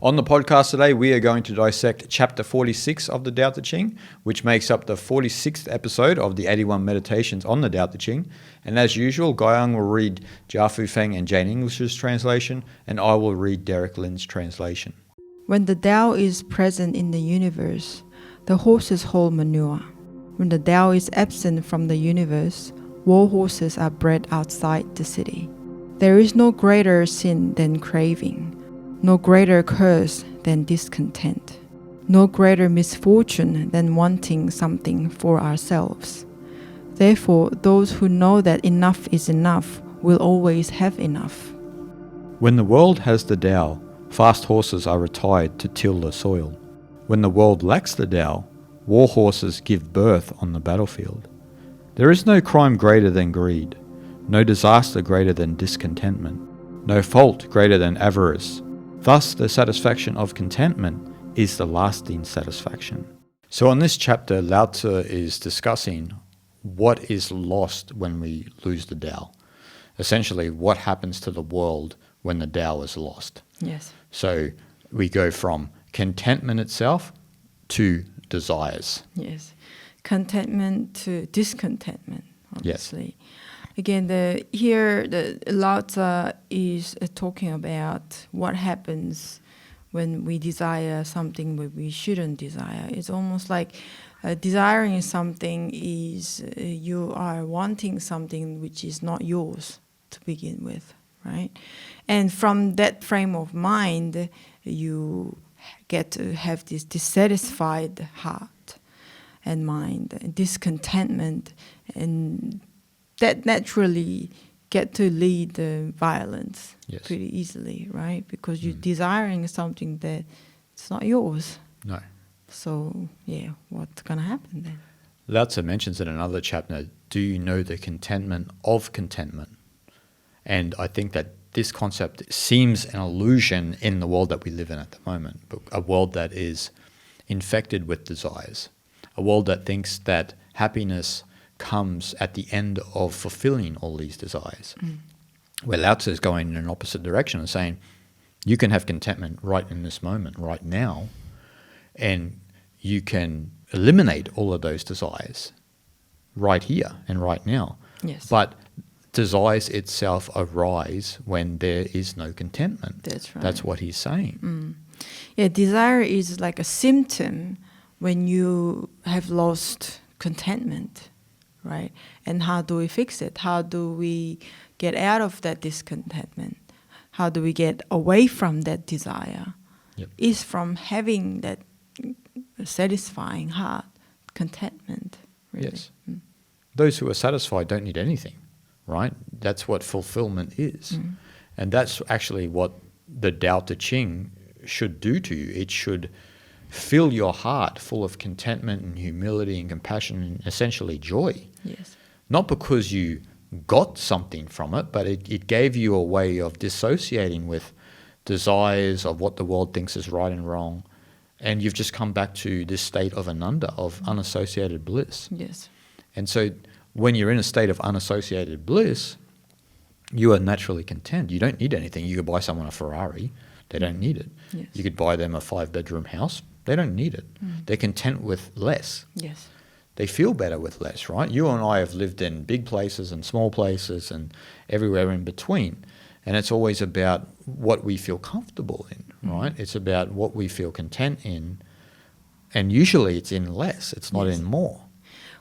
On the podcast today, we are going to dissect chapter 46 of the Tao Te Ching, which makes up the 46th episode of the 81 meditations on the Tao Te Ching. And as usual, Guyang will read Jia Fu Feng and Jane English's translation, and I will read Derek Lin's translation. When the Tao is present in the universe, the horses hold manure. When the Tao is absent from the universe, war horses are bred outside the city. There is no greater sin than craving, no greater curse than discontent, no greater misfortune than wanting something for ourselves. Therefore, those who know that enough is enough will always have enough. When the world has the Tao, fast horses are retired to till the soil. When the world lacks the Tao, war horses give birth on the battlefield. There is no crime greater than greed, no disaster greater than discontentment, no fault greater than avarice. Thus, the satisfaction of contentment is the lasting satisfaction. So in this chapter, Lao Tzu is discussing what is lost when we lose the Tao. Essentially, what happens to the world when the Tao is lost. Yes. So we go from contentment itself to desires. Yes. Contentment to discontentment, obviously. Yes. Again, the Lao Tzu is talking about what happens when we desire something that we shouldn't desire. It's almost like desiring something is you are wanting something which is not yours to begin with, right? And from that frame of mind, you get to have this dissatisfied heart and mind, and discontentment, and that naturally get to lead the violence pretty easily, right? Because you're desiring something that it's not yours. No. So, what's going to happen then? Lao Tzu mentions in another chapter, do you know the contentment of contentment? And I think that this concept seems an illusion in the world that we live in at the moment, but a world that is infected with desires, a world that thinks that happiness comes at the end of fulfilling all these desires. Where Lao Tzu is going in an opposite direction and saying, you can have contentment right in this moment, right now, and you can eliminate all of those desires right here and right now. Yes. But desires itself arise when there is no contentment. That's right. That's what he's saying. Yeah, desire is like a symptom when you have lost contentment, right? And how do we fix it? How do we get out of that discontentment? How do we get away from that desire? Is from having that satisfying heart, contentment, really. Yes. Those who are satisfied don't need anything, right? That's what fulfillment is. And that's actually what the Tao Te Ching should do to you. It should fill your heart full of contentment and humility and compassion and essentially joy. Yes. Not because you got something from it, but it gave you a way of dissociating with desires of what the world thinks is right and wrong. And you've just come back to this state of ananda, of unassociated bliss. Yes. And so when you're in a state of unassociated bliss, you are naturally content. You don't need anything. You could buy someone a Ferrari. They don't need it. Yes. You could buy them a 5-bedroom house. They don't need it. They're content with less. Yes. They feel better with less, right? You and I have lived in big places and small places and everywhere in between. And it's always about what we feel comfortable in, right? It's about what we feel content in. And usually it's in less. It's not in more.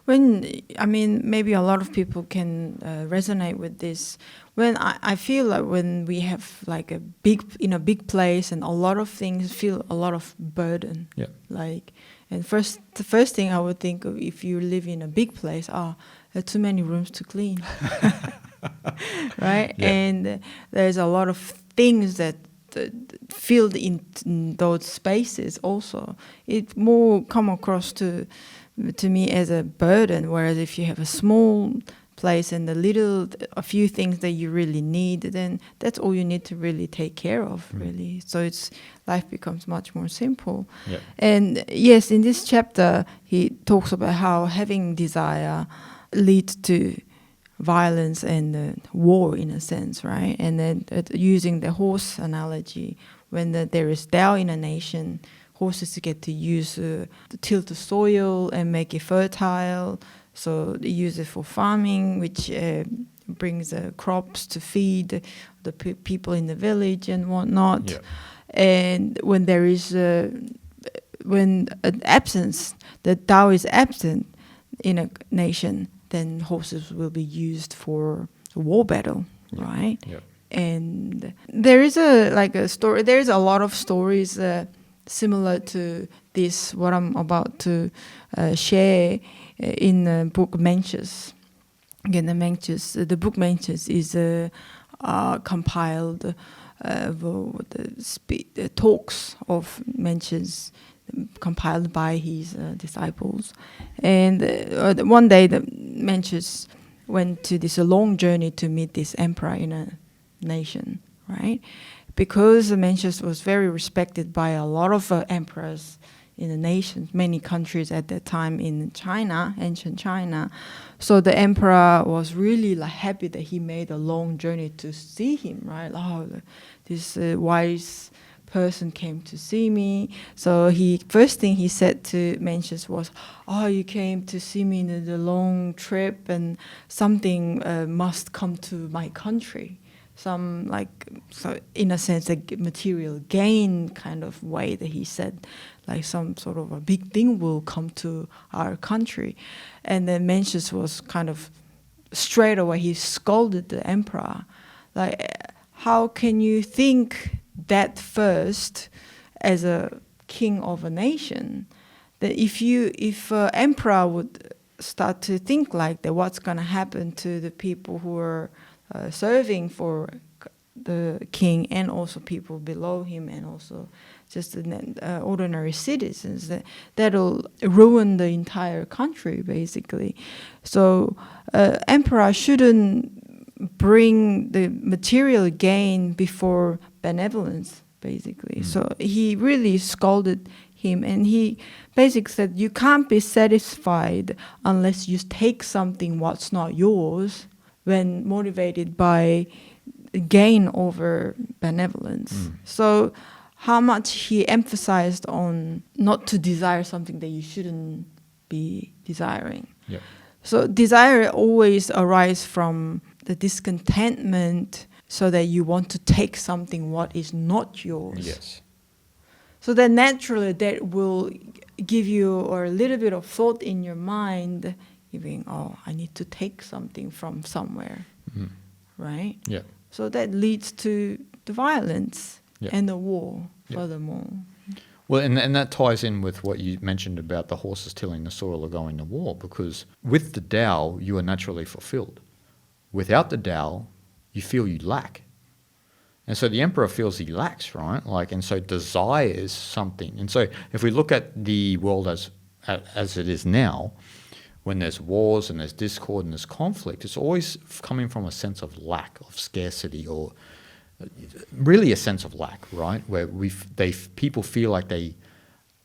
Maybe a lot of people can resonate with this. When I feel like when we have like a big place and a lot of things, feel a lot of burden. Yeah. The first thing I would think of if you live in a big place, there are too many rooms to clean, right? Yeah. And there's a lot of things that filled in those spaces. Also, it more come across to me as a burden. Whereas if you have a small place and a few things that you really need, then that's all you need to really take care of, really. So life becomes much more simple. Yeah. And yes, in this chapter, he talks about how having desire leads to violence and war in a sense, right? And then using the horse analogy, when there is Tao in a nation, horses get to use to till the soil and make it fertile. So they use it for farming, which brings crops to feed the people in the village and whatnot. Yeah. And when there is when an absence, the Tao is absent in a nation, then horses will be used for a war battle, right? Yeah. And there is a story. There is a lot of stories similar to this. What I'm about to share in the book Mencius. Again, the book Mencius is compiled the talks of Mencius, compiled by his disciples. And one day, the Mencius went to this long journey to meet this emperor in a nation, right? Because Mencius was very respected by a lot of emperors in the nation, many countries at that time in China, ancient China. So the emperor was really happy that he made a long journey to see him, right? Oh, this wise person came to see me. So first thing he said to Mencius was, "Oh, you came to see me in the long trip, and something must come to my country." Some so in a sense, a material gain kind of way that he said, like some sort of a big thing will come to our country. And then Mencius was kind of straight away, he scolded the emperor, like, how can you think that first as a king of a nation, that if emperor would start to think like that, what's going to happen to the people who are serving for the king and also people below him and also just the ordinary citizens, that'll ruin the entire country basically. So emperor shouldn't bring the material gain before benevolence basically. So he really scolded him, and he basically said, you can't be satisfied unless you take something what's not yours when motivated by gain over benevolence. So how much he emphasized on not to desire something that you shouldn't be desiring. Yep. So desire always arises from the discontentment, so that you want to take something what is not yours. Yes. So then naturally that will give you a little bit of thought in your mind, giving, oh, I need to take something from somewhere, right? Yeah. So that leads to the violence and the war, Yeah. furthermore. Well, and that ties in with what you mentioned about the horses tilling the soil or going to war, because with the Tao, you are naturally fulfilled. Without the Tao, you feel you lack. And so the emperor feels he lacks, right? And so desires something. And so if we look at the world as it is now, when there's wars and there's discord and there's conflict, it's always coming from a sense of lack, of scarcity, or really a sense of lack, right? Where people feel like they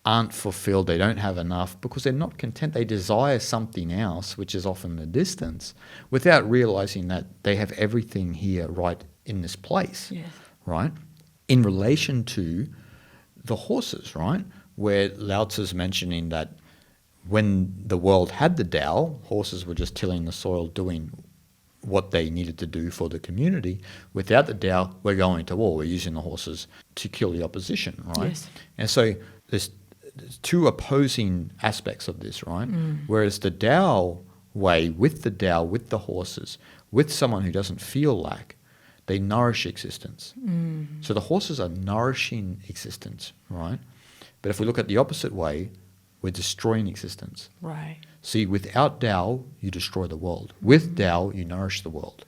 aren't fulfilled, they don't have enough because they're not content. They desire something else, which is often the distance, without realizing that they have everything here right in this place, right? In relation to the horses, right? Where Lao Tzu's mentioning that when the world had the Tao, horses were just tilling the soil, doing what they needed to do for the community. Without the Tao, we're going to war. We're using the horses to kill the opposition, right? Yes. And so there's two opposing aspects of this, right? Whereas the Tao way, with the Tao, with the horses, with someone who doesn't feel lack, they nourish existence. So the horses are nourishing existence, right? But if we look at the opposite way, we're destroying existence. Right. See, without Tao, you destroy the world. With Tao, you nourish the world.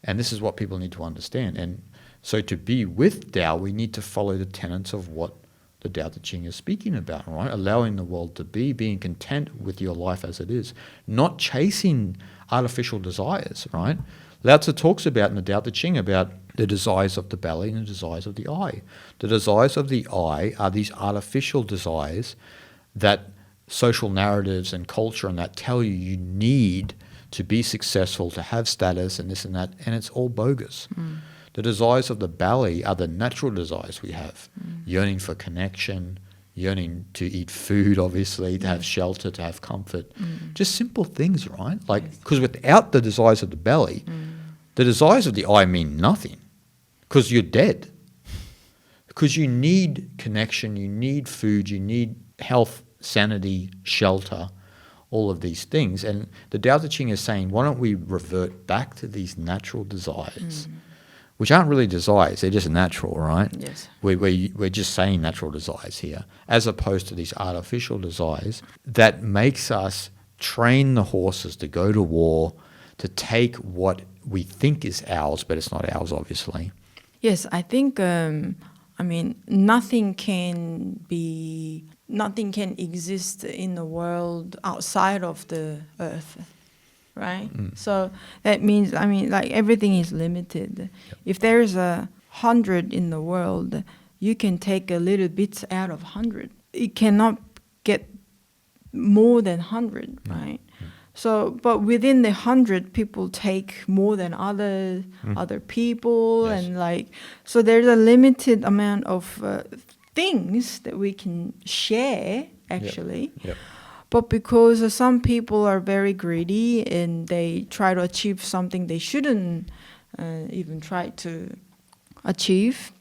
And this is what people need to understand. And so to be with Tao, we need to follow the tenets of what the Tao Te Ching is speaking about, right? Allowing the world to be, being content with your life as it is, not chasing artificial desires, right? Lao Tzu talks about in the Tao Te Ching about the desires of the belly and the desires of the eye. The desires of the eye are these artificial desires that social narratives and culture and that tell you need to be successful, to have status and this and that, and it's all bogus. The desires of the belly are the natural desires we have. Yearning for connection, yearning to eat food, obviously, to have shelter, to have comfort. Just simple things, right? Like, because without the desires of the belly, the desires of the eye mean nothing, because you're dead. Because you need connection, you need food, you need health, sanity, shelter, all of these things. And the Tao Te Ching is saying, why don't we revert back to these natural desires, which aren't really desires, they're just natural, right? Yes. We're just saying natural desires here, as opposed to these artificial desires that makes us train the horses to go to war, to take what we think is ours, but it's not ours, obviously. Yes, I think, nothing can exist in the world outside of the earth, right? So that means, everything is limited. Yep. If there's 100 in the world, you can take a little bit out of 100. It cannot get more than 100, right? So, but within the 100, people take more than other people, and so there's a limited amount of things that we can share, actually. Yep. But because some people are very greedy and they try to achieve something they shouldn't even try to achieve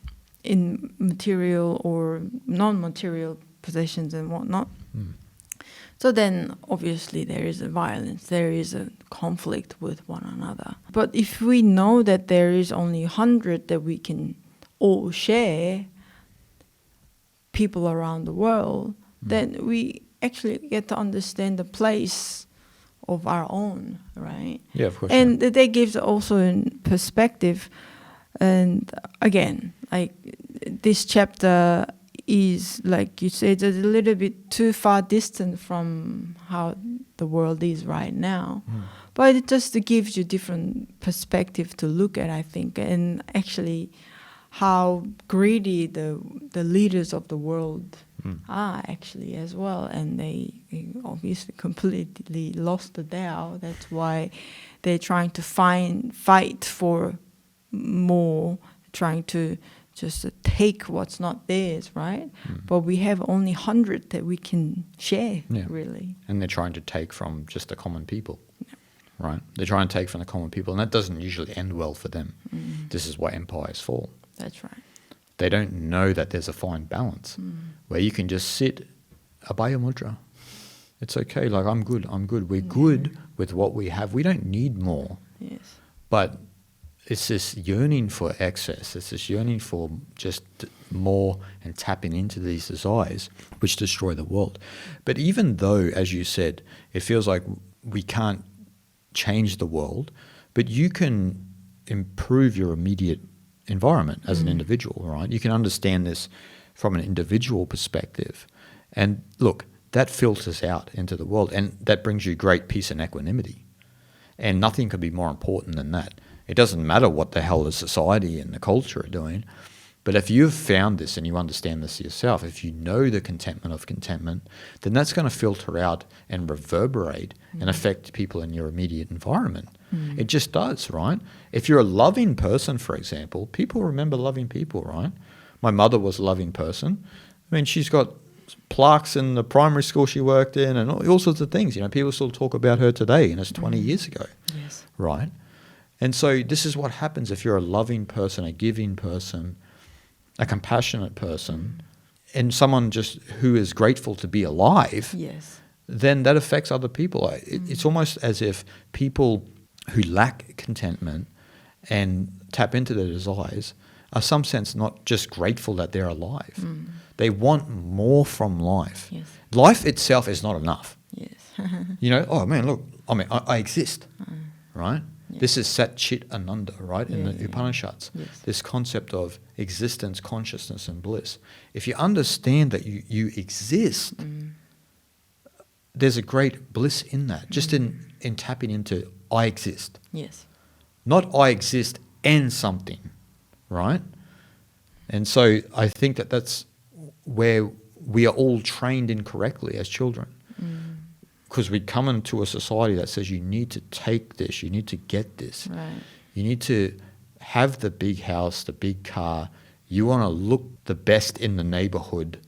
in material or non-material possessions and whatnot. So then, obviously, there is a violence, there is a conflict with one another. But if we know that there is only 100 that we can all share, people around the world, then we actually get to understand the place of our own, right? Yeah, of course. And that gives also a perspective. And again, this chapter is, like you said, a little bit too far distant from how the world is right now. But it just gives you different perspective to look at, I think, and actually how greedy the leaders of the world are actually as well. And they obviously completely lost the Tao. That's why they're trying to fight for more, trying to just take what's not theirs, right? But we have only 100 that we can share, really. And they're trying to take from just the common people, right? They're trying to take from the common people, and that doesn't usually end well for them. This is why empires fall. That's right. They don't know that there's a fine balance where you can just sit, abhaya mudra. It's okay, I'm good. We're good with what we have. We don't need more. Yes. But it's this yearning for excess. It's this yearning for just more and tapping into these desires, which destroy the world. But even though, as you said, it feels like we can't change the world, but you can improve your immediate environment as an individual, right? You can understand this from an individual perspective. And look, that filters out into the world, and that brings you great peace and equanimity. And nothing could be more important than that. It doesn't matter what the hell the society and the culture are doing, but if you've found this and you understand this yourself, if you know the contentment of contentment, then that's going to filter out and reverberate and affect people in your immediate environment. It just does, right? If you're a loving person, for example, people remember loving people, right? My mother was a loving person. She's got plaques in the primary school she worked in and all sorts of things. People still talk about her today, and it's 20 years ago, right? And so this is what happens if you're a loving person, a giving person, a compassionate person, and someone just who is grateful to be alive, then that affects other people. It's almost as if people who lack contentment and tap into their desires are, some sense, not just grateful that they're alive. They want more from life. Life itself is not enough. Oh man, look, I exist, right? This is Sat Chit Ananda, right, in the Upanishads. This concept of existence, consciousness, and bliss. If you understand that you exist, there's a great bliss in that, just in tapping into I exist. Not I exist and something, right? And so I think that that's where we are all trained incorrectly as children. Because we come into a society that says you need to take this, you need to get this, you need to have the big house, the big car. You want to look the best in the neighborhood.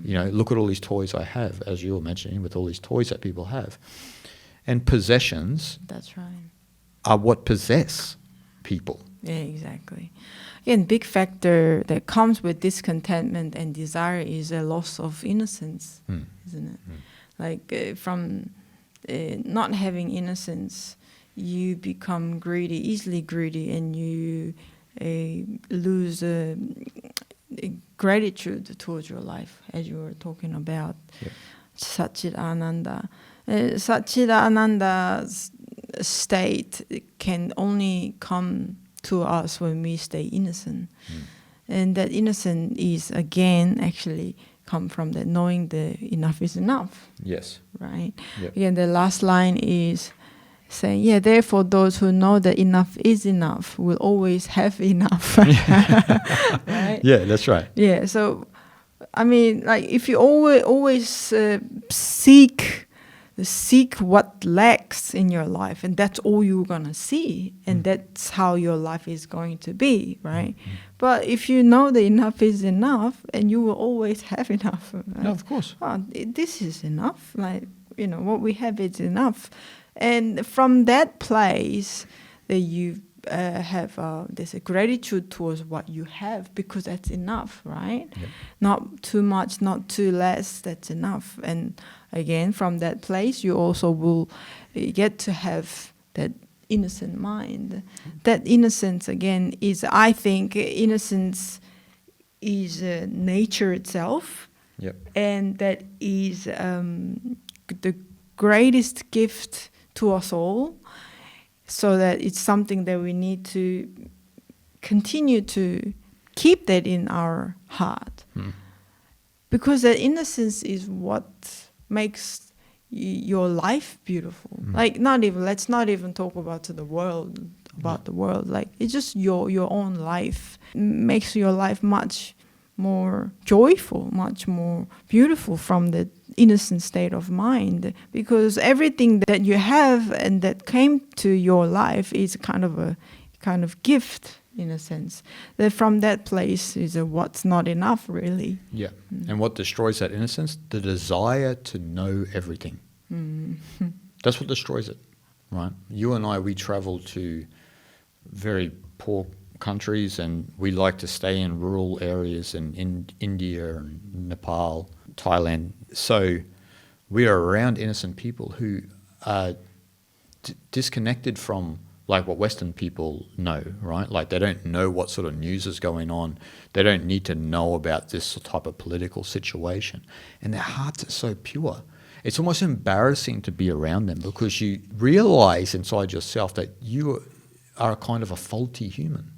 You know, look at all these toys I have, as you were mentioning, with all these toys that people have. And possessions That's right. are what possess people. Yeah, exactly. Again, big factor that comes with discontentment and desire is a loss of innocence, isn't it? Like from not having innocence, you become greedy, easily greedy, and you lose gratitude towards your life, as you were talking about. Yep. Satchidananda. Satchidananda's state can only come to us when we stay innocent. And that innocent is, again, actually come from the knowing the enough is enough. Yes. Right? Yep. Again, the last line is saying, yeah, therefore those who know that enough is enough will always have enough. Right? Yeah, that's right. Yeah, so, I mean, like, if you always seek what lacks in your life, and that's all you're going to see, and that's how your life is going to be, right? But if you know that enough is enough, and you will always have enough. Right? No, of course. Oh, this is enough. Like, you know, what we have is enough. And from that place, that you have there's a gratitude towards what you have, because that's enough, right? Yep. Not too much, not too less, that's enough. And again, from that place, you also will get to have that innocent mind. That innocence, again, is, I think, innocence is nature itself. Yep. And that is the greatest gift to us all, so that it's something that we need to continue to keep that in our heart. Because that innocence is what makes your life beautiful. Like, let's not even talk about the world, like, it's just your own life makes your life much more joyful, much more beautiful from the innocent state of mind, because everything that you have and that came to your life is kind of gift, in a sense. That from that place is what's not enough, really. Yeah. And what destroys that innocence? The desire to know everything. That's what destroys it, right? You and I, we travel to very poor countries, and we like to stay in rural areas in India and Nepal, Thailand. So we are around innocent people who are disconnected from like what Western people know, right? Like, they don't know what sort of news is going on. They don't need to know about this type of political situation. And their hearts are so pure. It's almost embarrassing to be around them, because you realize inside yourself that you are a kind of a faulty human.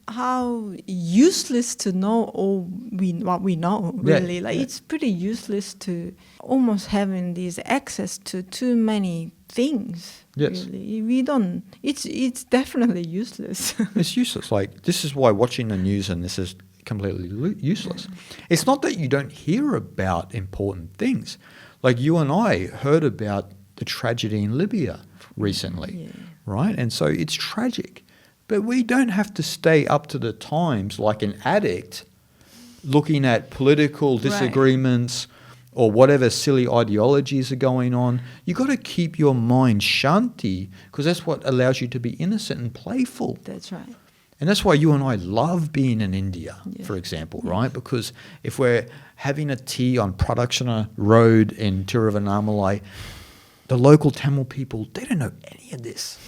How useless to know what we know, really. Yeah, like, it's pretty useless to almost having this access to too many things. Yes. Really. We don't, it's definitely useless. It's useless. Like, this is why watching the news and this is completely useless. It's not that you don't hear about important things. Like, you and I heard about the tragedy in Libya recently, right? And so it's tragic. But we don't have to stay up to the times like an addict looking at political disagreements or whatever silly ideologies are going on. You've got to keep your mind shanti, because that's what allows you to be innocent and playful. That's right. And that's why you and I love being in India, for example, right? Because if we're having a tea on Pradakshina Road in Tiruvannamalai, the local Tamil people, they don't know any of this.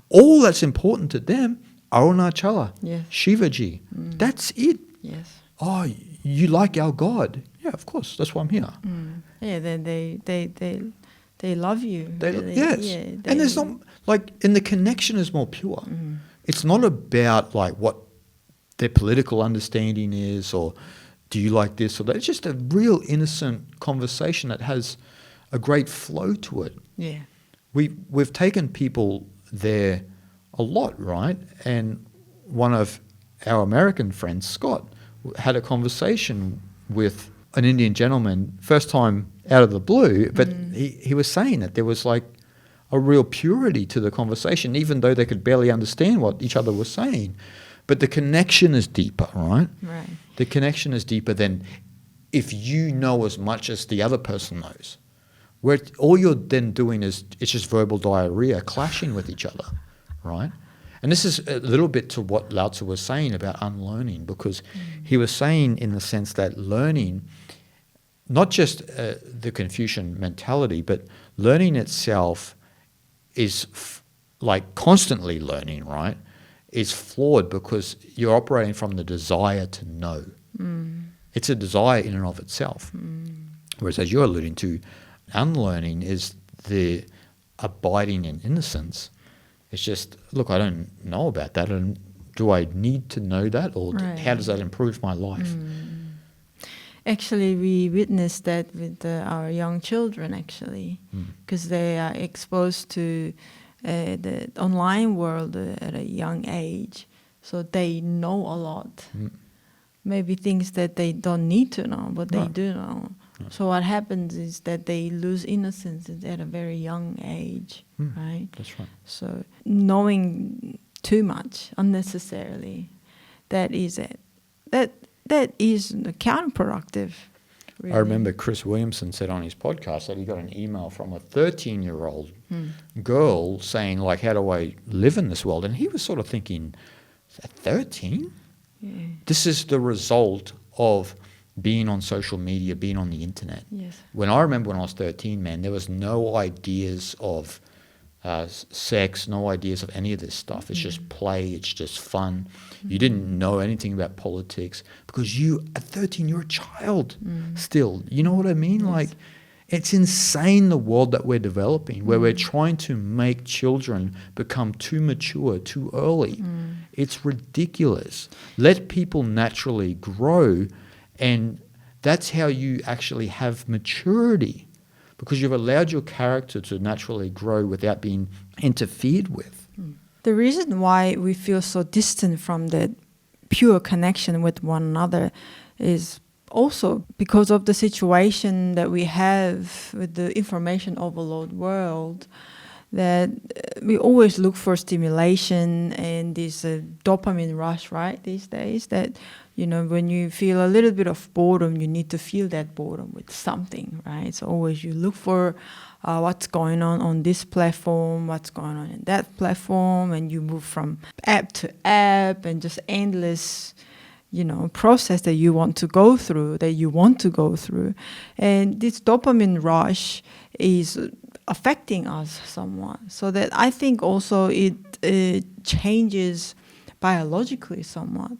All that's important to them, Arunachala, Shivaji, that's it. Yes. Oh, you like our God? Yeah, of course. That's why I'm here. Yeah, they love you. Yes. And there's not, like, and the connection is more pure. It's not about like what their political understanding is, or do you like this or that. It's just a real innocent conversation that has a great flow to it. Yeah. We've taken people there a lot, right? And one of our American friends, Scott, had a conversation with an Indian gentleman, first time out of the blue, but he was saying that there was like a real purity to the conversation, even though they could barely understand what each other was saying. But the connection is deeper, right? Right. The connection is deeper than if you know as much as the other person knows. Where all you're then doing is it's just verbal diarrhea, clashing with each other, right? And this is a little bit to what Lao Tzu was saying about unlearning, because he was saying in the sense that learning, not just the Confucian mentality, but learning itself is like constantly learning, right? Is flawed because you're operating from the desire to know. It's a desire in and of itself. Whereas, as you're alluding to, unlearning is the abiding in innocence. It's just, look, I don't know about that, and do I need to know that, or how does that improve my life? Actually, we witnessed that with our young children, actually, because they are exposed to the online world at a young age, so they know a lot. Maybe things that they don't need to know, but they do know. So what happens is that they lose innocence at a very young age, right? That's right. So knowing too much unnecessarily, that is it. That is counterproductive. Really. I remember Chris Williamson said on his podcast that he got an email from a 13-year-old girl saying, like, how do I live in this world? And he was sort of thinking, 13? Yeah. This is the result of being on social media, being on the internet. Yes. When I remember when I was 13, man, there was no ideas of sex, no ideas of any of this stuff. It's just play, it's just fun. You didn't know anything about politics because at 13, you're a child still. You know what I mean? Yes. Like, it's insane the world that we're developing, where we're trying to make children become too mature too early. It's ridiculous. Let people naturally grow, and that's how you actually have maturity, because you've allowed your character to naturally grow without being interfered with. The reason why we feel so distant from that pure connection with one another is also because of the situation that we have with the information overload world, that we always look for stimulation and this dopamine rush, right, these days, that, you know, when you feel a little bit of boredom, you need to feel that boredom with something, right? So always you look for what's going on this platform, what's going on in that platform, and you move from app to app, and just endless, you know, process that you want to go through, And this dopamine rush is affecting us somewhat. So that I think also it changes biologically somewhat.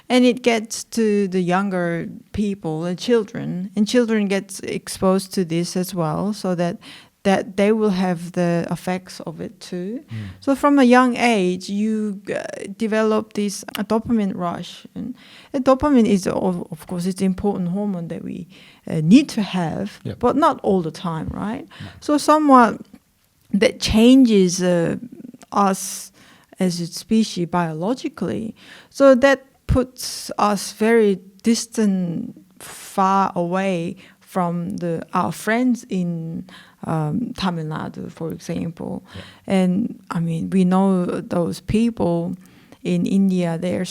And it gets to the younger people, the children, and children get exposed to this as well, so that they will have the effects of it too. So from a young age, you develop this dopamine rush. And dopamine is, of course, it's an important hormone that we need to have, but not all the time, right? No. So somewhat that changes us as a species biologically. So that puts us very distant, far away from our friends in Tamil Nadu, for example. And I mean, we know those people in India, their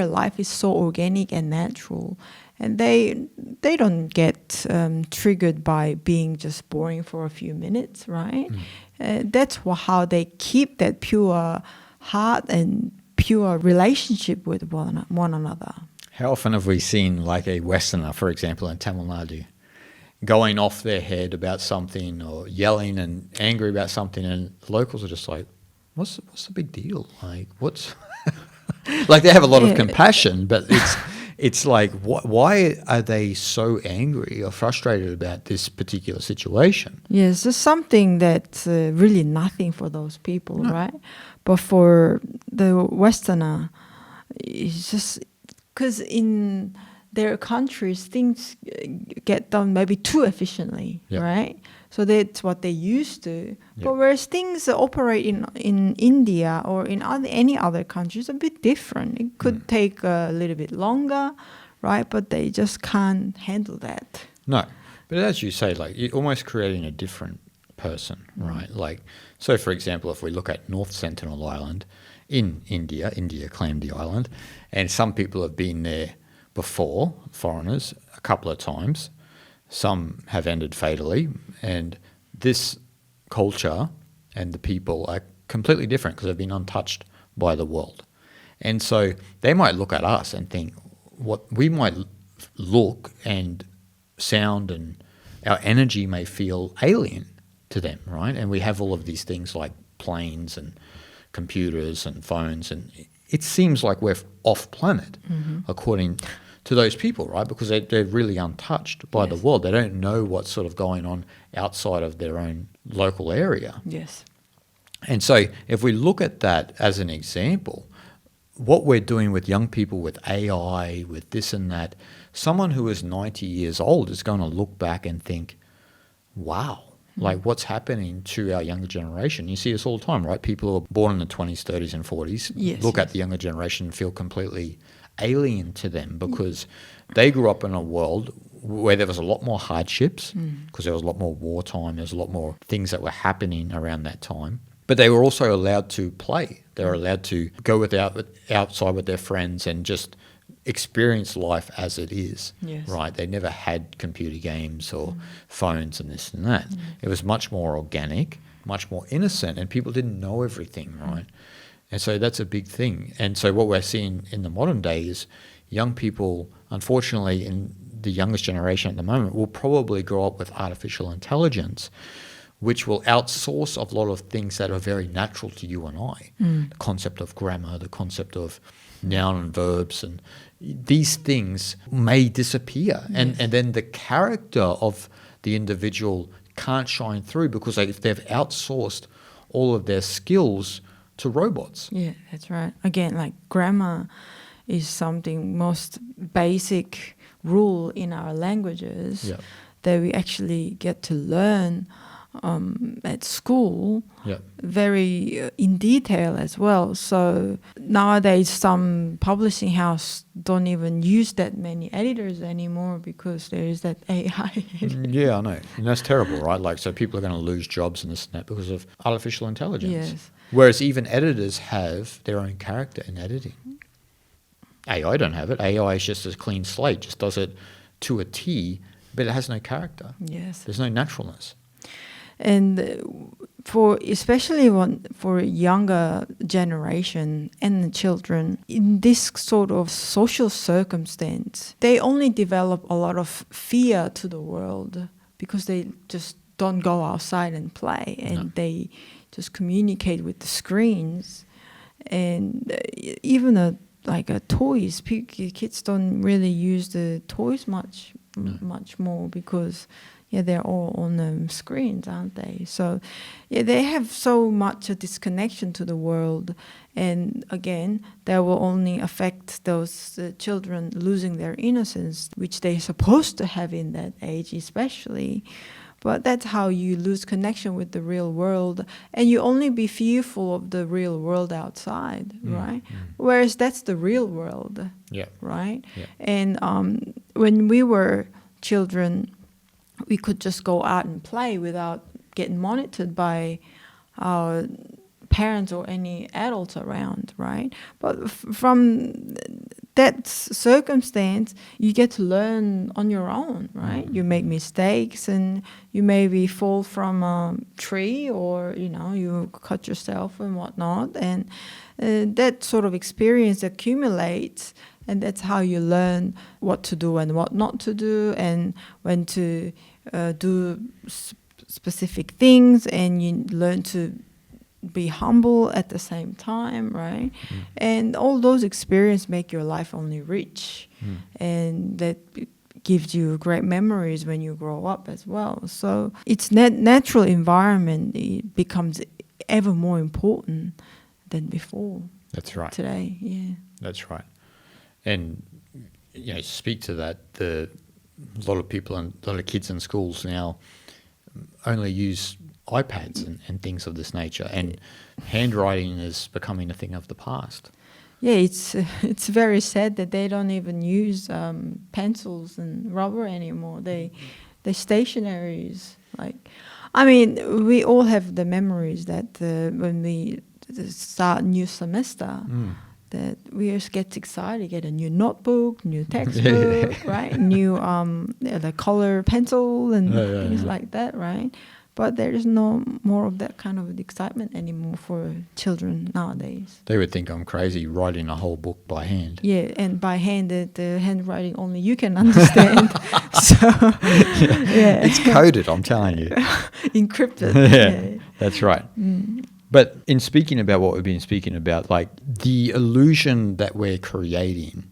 life is so organic and natural, and they don't get triggered by being just boring for a few minutes, right? That's how they keep that pure heart and pure relationship with one another. How often have we seen, like, a Westerner, for example, in Tamil Nadu, going off their head about something or yelling and angry about something, and locals are just like, what's the big deal? Like, what's... like, they have a lot of compassion, but it's like, why are they so angry or frustrated about this particular situation? Yes, there's something that's really nothing for those people, right? But for the Westerner, it's just... because in their countries, things get done maybe too efficiently, right? So that's what they used to. But whereas things operate in India or in any other countries, a bit different. It could take a little bit longer, right? But they just can't handle that. No. But as you say, like, you're almost creating a different person, right? Like, so for example, if we look at North Sentinel Island in India, India claimed the island, and some people have been there before, foreigners, a couple of times. Some have ended fatally, and this culture and the people are completely different because they've been untouched by the world. And so they might look at us and think what we might look and sound, and our energy may feel alien to them, right? And we have all of these things like planes and computers and phones, and it seems like we're off planet according to those people, right? Because they're really untouched by the world. They don't know what's sort of going on outside of their own local area. Yes. And so if we look at that as an example, what we're doing with young people, with AI, with this and that, someone who is 90 years old is going to look back and think, wow, like what's happening to our younger generation? You see this all the time, right? People who are born in the 20s, 30s and 40s look at the younger generation and feel completely alien to them because they grew up in a world where there was a lot more hardships because there was a lot more wartime, there's a lot more things that were happening around that time. But they were also allowed to play. They were allowed to go outside with their friends and just experience life as it is, right? They never had computer games or phones and this and that. It was much more organic, much more innocent, and people didn't know everything, right? And so that's a big thing. And so what we're seeing in the modern day is young people, unfortunately, in the youngest generation at the moment, will probably grow up with artificial intelligence, which will outsource a lot of things that are very natural to you and I. The concept of grammar, the concept of noun and verbs, and these things may disappear. And then the character of the individual can't shine through because if they've outsourced all of their skills to robots. Yeah, that's right. Again, like grammar is something most basic rule in our languages that we actually get to learn at school very in detail as well. So nowadays some publishing house don't even use that many editors anymore because there is that AI. Yeah, I know. And that's terrible, right? Like, so people are going to lose jobs and this and that because of artificial intelligence. Yes. Whereas even editors have their own character in editing. AI don't have it. AI is just a clean slate, just does it to a T, but it has no character. Yes. There's no naturalness. And especially for younger generation and the children, in this sort of social circumstance, they only develop a lot of fear to the world because they just don't go outside and play, and they just communicate with the screens. And even like toys, kids don't really use the toys much more because they're all on the screens, aren't they? So they have so much a disconnection to the world, and again that will only affect those children losing their innocence, which they're supposed to have in that age especially. But that's how you lose connection with the real world, and you only be fearful of the real world outside, right? Whereas that's the real world, right? And when we were children, we could just go out and play without getting monitored by our parents or any adults around, right? But from that circumstance, you get to learn on your own, right? You make mistakes, and you maybe fall from a tree, or you cut yourself and whatnot, and that sort of experience accumulates, and that's how you learn what to do and what not to do, and when to do specific things, and you learn to be humble at the same time, right? And all those experiences make your life only rich, and that gives you great memories when you grow up as well. So its natural environment, it becomes ever more important than before. That's right. Today, That's right. And speak to that. A lot of people and a lot of kids in schools now only use iPads and things of this nature, and handwriting is becoming a thing of the past. Yeah, it's very sad that they don't even use pencils and rubber anymore. They stationaries. Like, I mean, we all have the memories that when we start new semester, that we just get excited, get a new notebook, new textbook, right? New the color pencil and things like that, right? But there is no more of that kind of excitement anymore for children nowadays. They would think I'm crazy writing a whole book by hand. Yeah, and by hand, the handwriting only you can understand. So, It's coded, I'm telling you. Encrypted. Yeah, that's right. But in speaking about what we've been speaking about, like the illusion that we're creating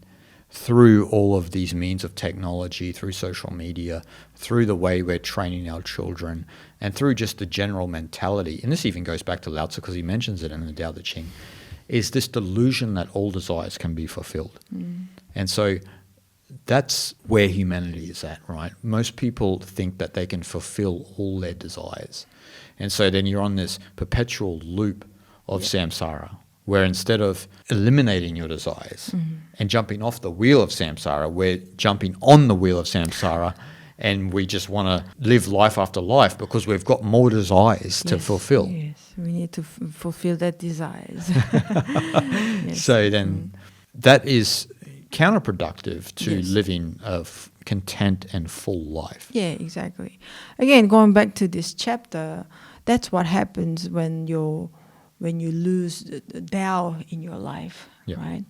through all of these means of technology, through social media, through the way we're training our children, and through just the general mentality, and this even goes back to Lao Tzu because he mentions it in the Tao Te Ching, is this delusion that all desires can be fulfilled. And so that's where humanity is at, right? Most people think that they can fulfill all their desires. And so then you're on this perpetual loop of samsara, where instead of eliminating your desires and jumping off the wheel of samsara, we're jumping on the wheel of samsara, and we just want to live life after life because we've got more desires to fulfill. Yes, we need to fulfill that desires. So then that is counterproductive to living a content and full life. Yeah, exactly. Again, going back to this chapter, that's what happens when you lose the Tao in your life, right?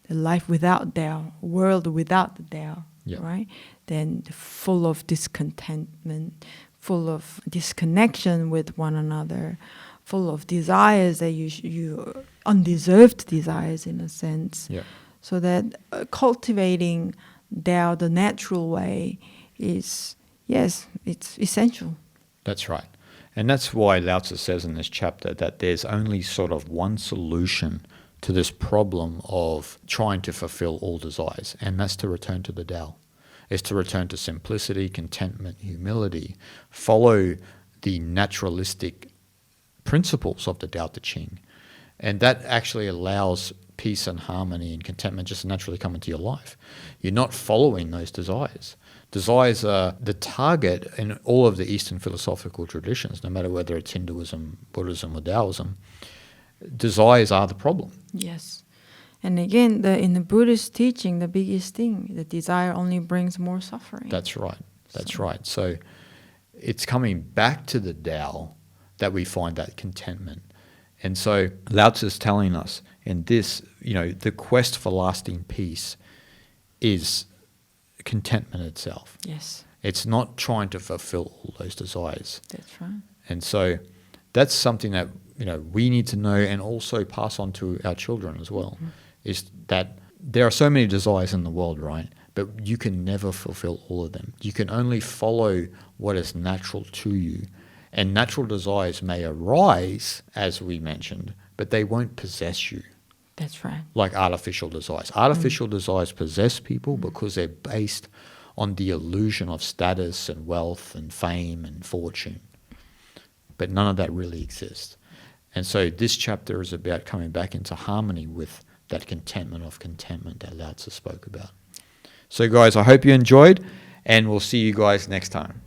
The life without Tao, world without the Tao, right? Then full of discontentment, full of disconnection with one another, full of desires that you undeserved desires in a sense. So that cultivating Tao the natural way is, yes, it's essential. That's right. And that's why Lao Tzu says in this chapter that there's only sort of one solution to this problem of trying to fulfill all desires, and that's to return to the Tao. It's to return to simplicity, contentment, humility, follow the naturalistic principles of the Tao Te Ching. And that actually allows peace and harmony and contentment just to naturally come into your life. You're not following those desires. Desires are the target in all of the Eastern philosophical traditions, no matter whether it's Hinduism, Buddhism, or Taoism. Desires are the problem. Yes. And again, in the Buddhist teaching, the biggest thing, the desire only brings more suffering. That's right. That's right. So it's coming back to the Tao that we find that contentment. And so Lao Tzu is telling us in this, the quest for lasting peace is contentment itself. Yes. It's not trying to fulfill all those desires. That's right. And so that's something that, we need to know and also pass on to our children as well, is that there are so many desires in the world, right? But you can never fulfill all of them. You can only follow what is natural to you. And natural desires may arise, as we mentioned, but they won't possess you. That's right. Like artificial desires. Artificial desires possess people because they're based on the illusion of status and wealth and fame and fortune. But none of that really exists. And so this chapter is about coming back into harmony with that contentment that Lao Tzu spoke about. So guys, I hope you enjoyed, and we'll see you guys next time.